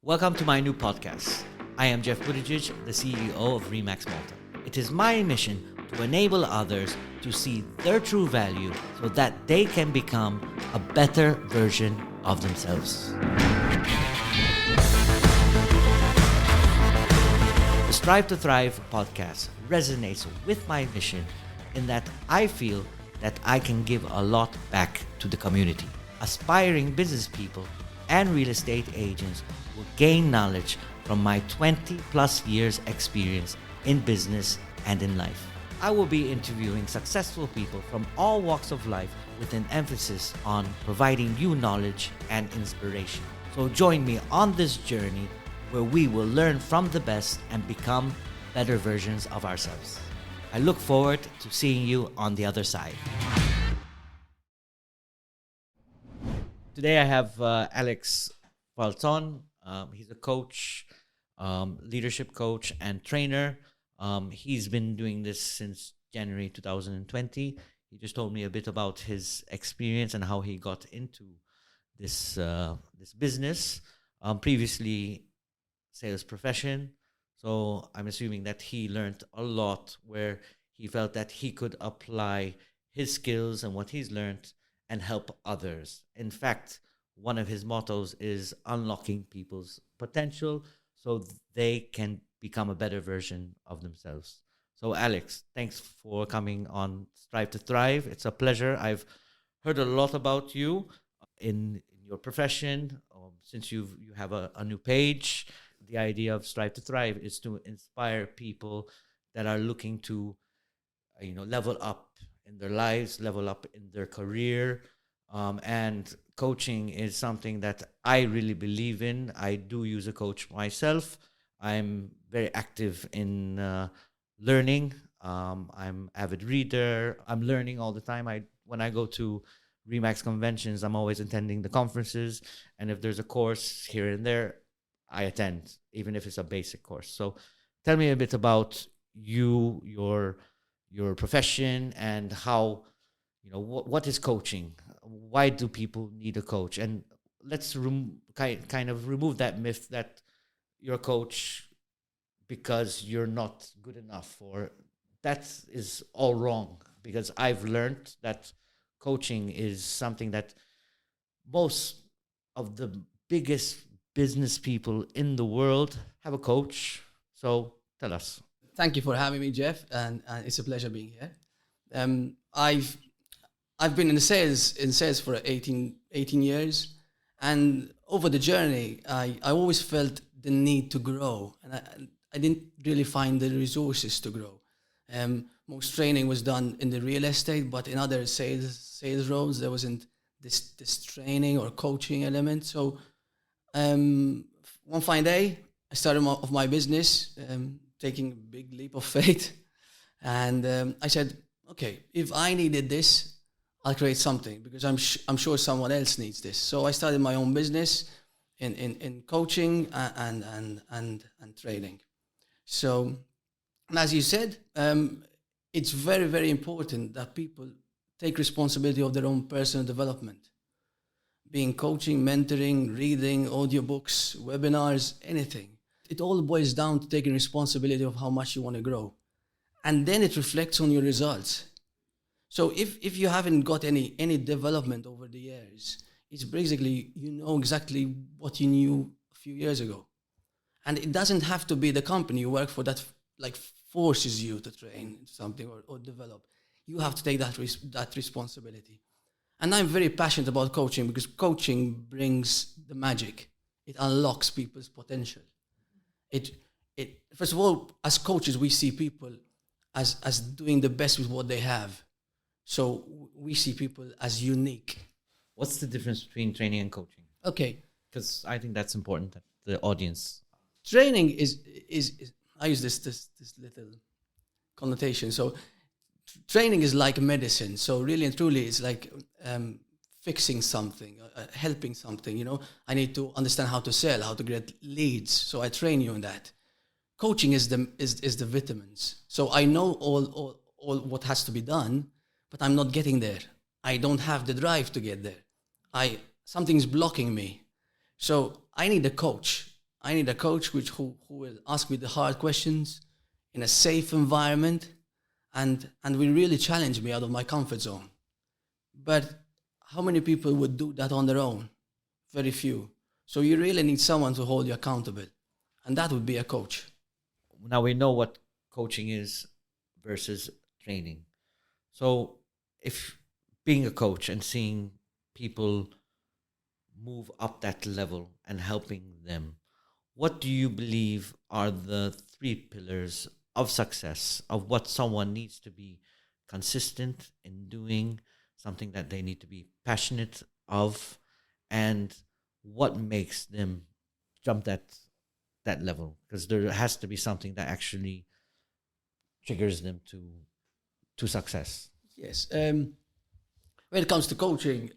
Welcome to my new podcast. I am Jeff Buttigieg, the CEO of Remax Malta. It is my mission to enable others to see their true value so that they can become a better version of themselves. The Strive to Thrive podcast resonates with my mission in that I feel that I can give a lot back to the community. Aspiring business people and real estate agents will gain knowledge from my 20 plus years experience in business and in life. I will be interviewing successful people from all walks of life with an emphasis on providing you knowledge and inspiration. So join me on this journey where we will learn from the best and become better versions of ourselves. I look forward to seeing you on the other side. Today I have Alex Falton. He's a coach, leadership coach and trainer. He's been doing this since January 2020. He just told me a bit about his experience and how he got into this business. Previously, sales profession. So I'm assuming that he learned a lot where he felt that he could apply his skills and what he's learned and help others. In fact, one of his mottos is unlocking people's potential so they can become a better version of themselves. So Alex, thanks for coming on Strive to Thrive. It's a pleasure. I've heard a lot about you in your profession. Since you have a new page, the idea of Strive to Thrive is to inspire people that are looking to, level up in their lives, level up in their career. And coaching is something that I really believe in. I do use a coach myself. I'm very active in learning. I'm avid reader. I'm learning all the time. When I go to Remax conventions, I'm always attending the conferences. And if there's a course here and there, I attend, even if it's a basic course. So tell me a bit about you, your profession, and how, what is coaching? Why do people need a coach? And let's kind of remove that myth that you're a coach because you're not good enough, or that is all wrong, because I've learned that coaching is something that most of the biggest business people in the world have a coach. So tell us. Thank you for having me, Jeff, and it's a pleasure being here. I've been in sales for 18 years, and over the journey, I always felt the need to grow, and I didn't really find the resources to grow. Most training was done in the real estate, but in other sales roles, there wasn't this training or coaching element. So one fine day, I started off my business, taking a big leap of faith, and I said, okay, if I needed this, I'll create something, because I'm sure someone else needs this. So I started my own business in coaching and training. So, and as you said, it's very, very important that people take responsibility of their own personal development. Being coaching, mentoring, reading, audiobooks, webinars, anything. It all boils down to taking responsibility of how much you want to grow. And then it reflects on your results. So if you haven't got any development over the years, it's basically, you know exactly what you knew a few years ago. And it doesn't have to be the company you work for that forces you to train something or develop. You have to take that responsibility. And I'm very passionate about coaching, because coaching brings the magic. It unlocks people's potential. It first of all, as coaches, we see people as doing the best with what they have. So we see people as unique. What's the difference between training and coaching? Okay. Because I think that's important, that the audience. Training is I use this little connotation. So training is like medicine. So really and truly, it's like fixing something, helping something. I need to understand how to sell, how to get leads. So I train you in that. Coaching is the vitamins. So I know all what has to be done, but I'm not getting there. I don't have the drive to get there. Something's blocking me. So I need a coach. I need a coach who will ask me the hard questions in a safe environment and will really challenge me out of my comfort zone. But how many people would do that on their own? Very few. So you really need someone to hold you accountable. And that would be a coach. Now we know what coaching is versus training. So if being a coach and seeing people move up that level and helping them, what do you believe are the 3 pillars of success of what someone needs to be consistent in doing, something that they need to be passionate of, and what makes them jump that level? Because there has to be something that actually triggers them to success. Yes. When it comes to coaching,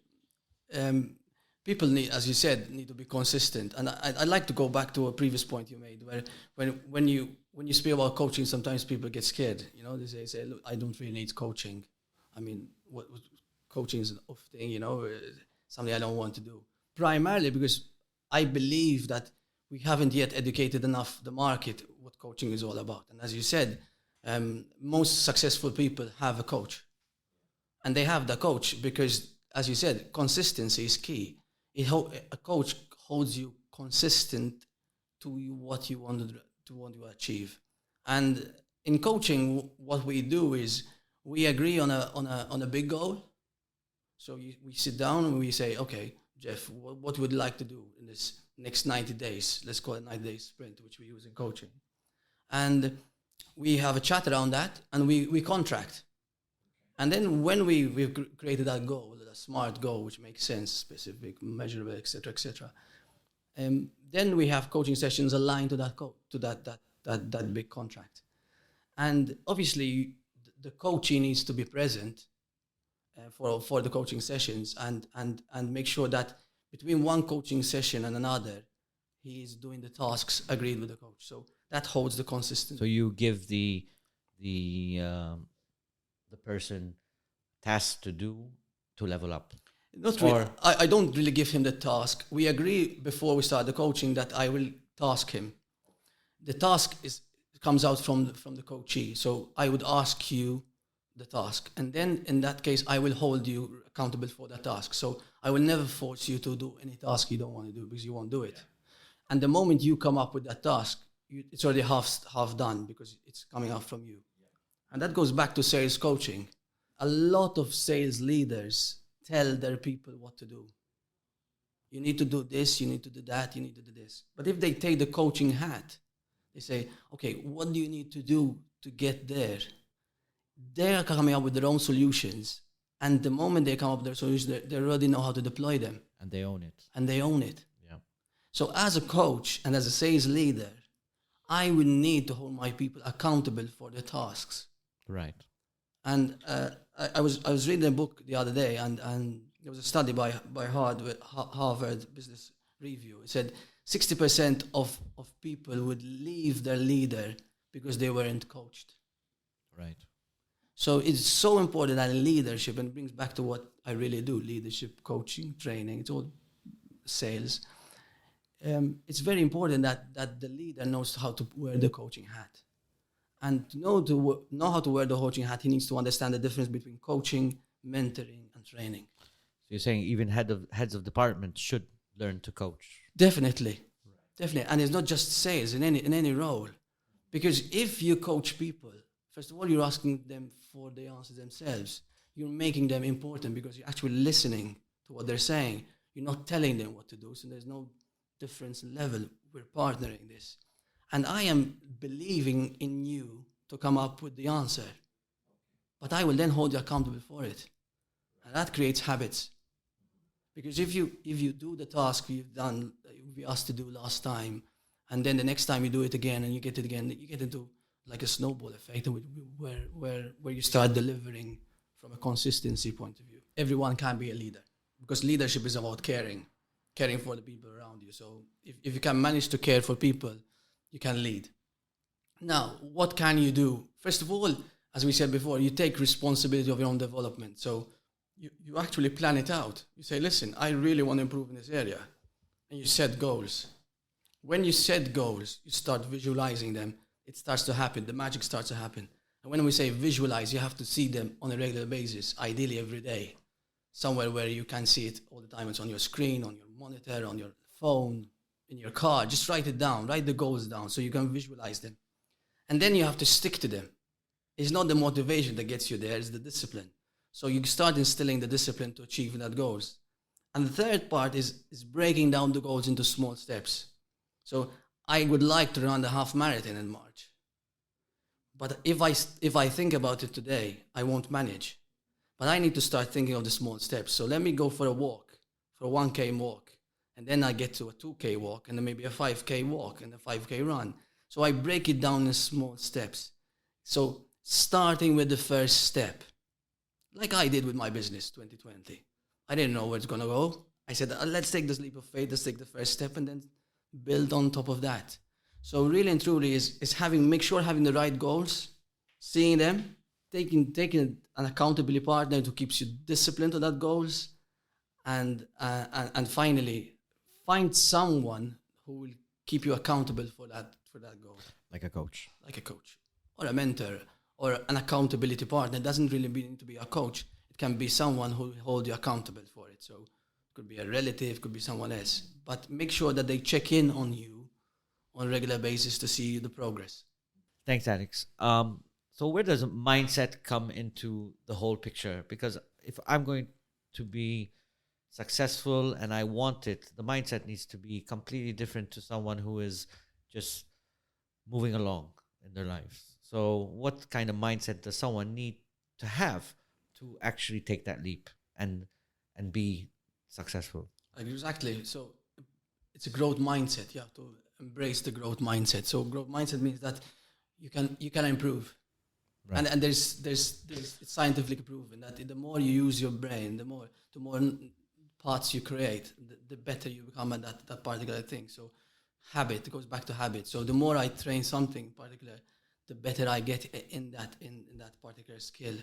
people need, as you said, need to be consistent. And I'd like to go back to a previous point you made, where when you speak about coaching, sometimes people get scared. You know, they say, look, I don't really need coaching. I mean, what coaching is an off thing, you know, something I don't want to do. Primarily because I believe that we haven't yet educated enough the market what coaching is all about. And as you said, most successful people have a coach. And they have the coach because, as you said, consistency is key. A coach holds you consistent to what you want to achieve. And in coaching, what we do is we agree on a big goal. So we sit down and we say, okay, Jeff, what would you like to do in this next 90 days? Let's call it 90-day sprint, which we use in coaching. And we have a chat around that, and we contract. And then when we've created that goal, a smart goal, which makes sense, specific, measurable, etc., then we have coaching sessions aligned to that goal, to that big contract. And obviously, the coachee needs to be present for the coaching sessions and make sure that between one coaching session and another, he is doing the tasks agreed with the coach. So that holds the consistency. So you give the person tasks to do to level up. Not really. I don't really give him the task. We agree before we start the coaching that I will task him. The task comes out from the coachee. So I would ask you the task. And then in that case, I will hold you accountable for that task. So I will never force you to do any task you don't want to do because you won't do it. Yeah. And the moment you come up with that task, it's already half done because it's coming out from you. Yeah. And that goes back to sales coaching. A lot of sales leaders tell their people what to do. You need to do this, you need to do that, you need to do this. But if they take the coaching hat, they say, okay, what do you need to do to get there? They're coming up with their own solutions. And the moment they come up with their solutions, they already know how to deploy them. And they own it. Yeah. So as a coach and as a sales leader, I will need to hold my people accountable for their tasks. Right. And I was reading a book the other day, and there was a study by Harvard Business Review. It said 60% of people would leave their leader because they weren't coached. Right. So it's so important that in leadership, and it brings back to what I really do, leadership, coaching, training, it's all sales. It's very important that the leader knows how to wear the coaching hat. And to know how to wear the coaching hat, he needs to understand the difference between coaching, mentoring, and training. So you're saying even heads of department should learn to coach? Definitely. Definitely. And it's not just sales, in any role. Because if you coach people, first of all, you're asking them for the answers themselves. You're making them important because you're actually listening to what they're saying. You're not telling them what to do, so there's no difference in level. We're partnering this. And I am believing in you to come up with the answer. But I will then hold you accountable for it. And that creates habits. Because if you do the task we asked to do last time, and then the next time you do it again and you get it again, you get into like a snowball effect where you start delivering from a consistency point of view. Everyone can be a leader because leadership is about caring for the people around you. So if you can manage to care for people, you can lead. Now, what can you do? First of all, as we said before, you take responsibility of your own development. So you actually plan it out. You say, listen, I really want to improve in this area. And you set goals. when you set goals, you start visualizing them. It starts to happen. The magic starts to happen. And when we say visualize, you have to see them on a regular basis, ideally every day, somewhere where you can see it all the time. It's on your screen, on your monitor, on your phone, in your car. Just write it down. Write the goals down so you can visualize them. And then you have to stick to them. It's not the motivation that gets you there, it's the discipline. So you start instilling the discipline to achieve that goals. And the third part is breaking down the goals into small steps. So I would like to run the half marathon in March. But if I think about it today, I won't manage. But I need to start thinking of the small steps. So let me go for a walk, for a 1K walk. And then I get to a 2K walk, and then maybe a 5K walk, and a 5K run. So I break it down in small steps. So starting with the first step, like I did with my business 2020. I didn't know where it's going to go. I said, let's take this leap of faith, let's take the first step, and then build on top of that. So really and truly is make sure having the right goals, seeing them, taking an accountability partner who keeps you disciplined to that goals, and finally find someone who will keep you accountable for that goal. Like a coach. Like a coach or a mentor or an accountability partner. It doesn't really need to be a coach. It can be someone who will hold you accountable for it. So it could be a relative, could be someone else. But make sure that they check in on you on a regular basis to see the progress. Thanks, Alex. So where does mindset come into the whole picture? Because if I'm going to be successful and I want it, the mindset needs to be completely different to someone who is just moving along in their lives. So what kind of mindset does someone need to have to actually take that leap and be successful? Exactly. So it's a growth mindset. You have to embrace the growth mindset. So growth mindset means that you can improve. Right. And there's it's scientifically proven that the more you use your brain, the more parts you create, the better you become at that particular thing. So habit, it goes back to habit. So the more I train something particular, the better I get in that particular skill.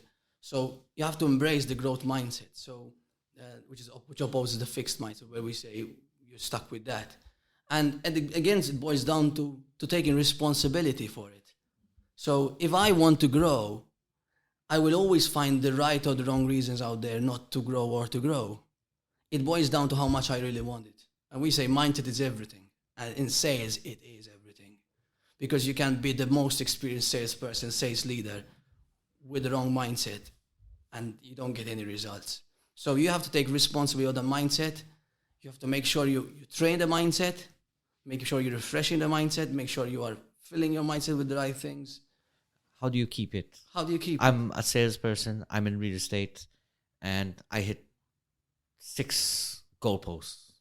So you have to embrace the growth mindset. So which opposes the fixed mindset, where we say you're stuck with that. And again, it boils down to taking responsibility for it. So if I want to grow, I will always find the right or the wrong reasons out there not to grow or to grow. It boils down to how much I really want it. And we say mindset is everything. And in sales, it is everything. Because you can be the most experienced salesperson, sales leader, with the wrong mindset, and you don't get any results. So you have to take responsibility of the mindset. You have to make sure you train the mindset, make sure you're refreshing the mindset, make sure you are filling your mindset with the right things. How do you keep it? I'm a salesperson. I'm in real estate, and I hit 6 goalposts.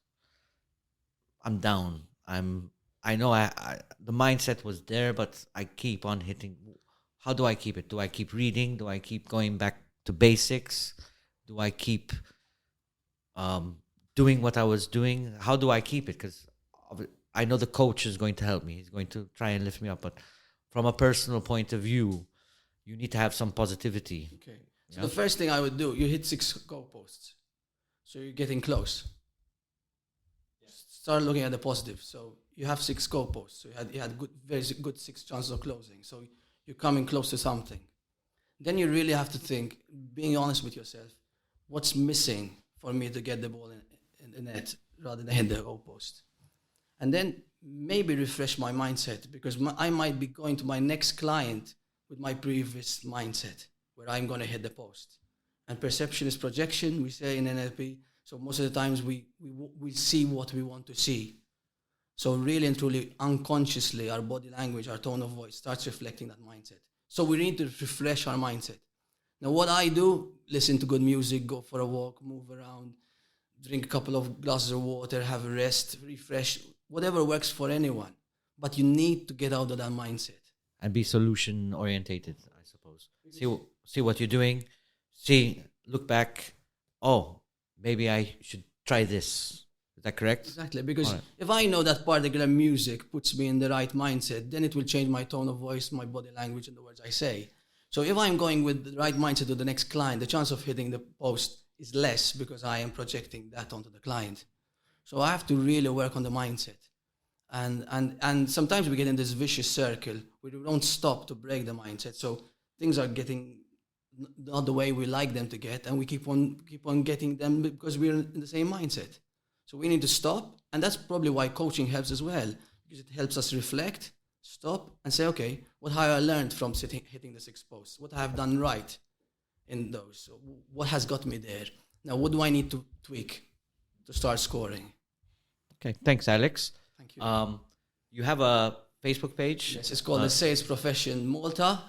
I'm down. I know the mindset was there, but I keep on hitting. How do I keep it? Do I keep reading? Do I keep going back to basics? Do I keep doing what I was doing? How do I keep it? Because I know the coach is going to help me. He's going to try and lift me up. But from a personal point of view, you need to have some positivity. Okay. So the first thing I would do, you hit 6 goalposts. So you're getting close. Start looking at the positive. So you have 6 goalposts. So you had very good 6 chances of closing. So you're coming close to something. Then you really have to think, being honest with yourself, what's missing for me to get the ball in the net rather than hit the goalpost? And then maybe refresh my mindset, because I might be going to my next client with my previous mindset, where I'm going to hit the post. And perception is projection, we say in NLP. So most of the times we see what we want to see. So really and truly, unconsciously, our body language, our tone of voice starts reflecting that mindset. So we need to refresh our mindset. Now what I do, listen to good music, go for a walk, move around, drink a couple of glasses of water, have a rest, refresh, whatever works for anyone. But you need to get out of that mindset. And be solution orientated, I suppose. See what you're doing. Look back. Oh, maybe I should try this. Is that correct? Exactly. Because if I know that particular music puts me in the right mindset, then it will change my tone of voice, my body language, and the words I say. So if I'm going with the right mindset to the next client, the chance of hitting the post is less, because I am projecting that onto the client. So I have to really work on the mindset. And sometimes we get in this vicious circle where we don't stop to break the mindset. So things are getting not the way we like them to get, and we keep on getting them because we're in the same mindset. So we need to stop, and that's probably why coaching helps as well, because it helps us reflect, stop, and say, okay, what have I learned from hitting the 6 posts? What have I done right in those? So what has got me there? Now, what do I need to tweak to start scoring? Okay, thanks, Alex. Thank you. You have a Facebook page? Yes, it's called the Sales Profession Malta.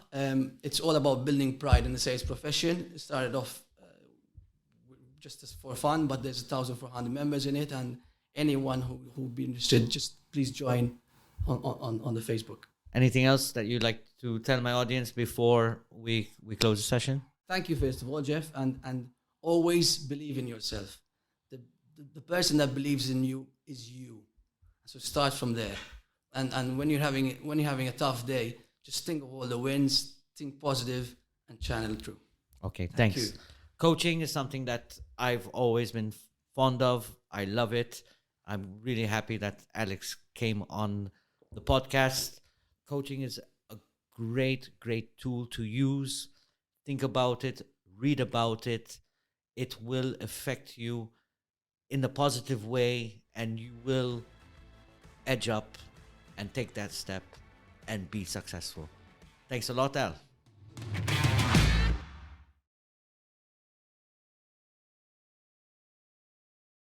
It's all about building pride in the sales profession. It started off just as for fun, but there's 1,400 members in it, and anyone who be interested, just please join on the Facebook. Anything else that you'd like to tell my audience before we close the session? Thank you, first of all, Jeff, and always believe in yourself. The person that believes in you is you. So start from there. And when you're having a tough day, just think of all the wins, think positive, and channel through. Okay, Thank thanks. you. Coaching is something that I've always been fond of. I love it. I'm really happy that Alex came on the podcast. Coaching is a great tool to use. Think about it, read about it. It will affect you in a positive way, and you will edge up and take that step and be successful. Thanks a lot, Al.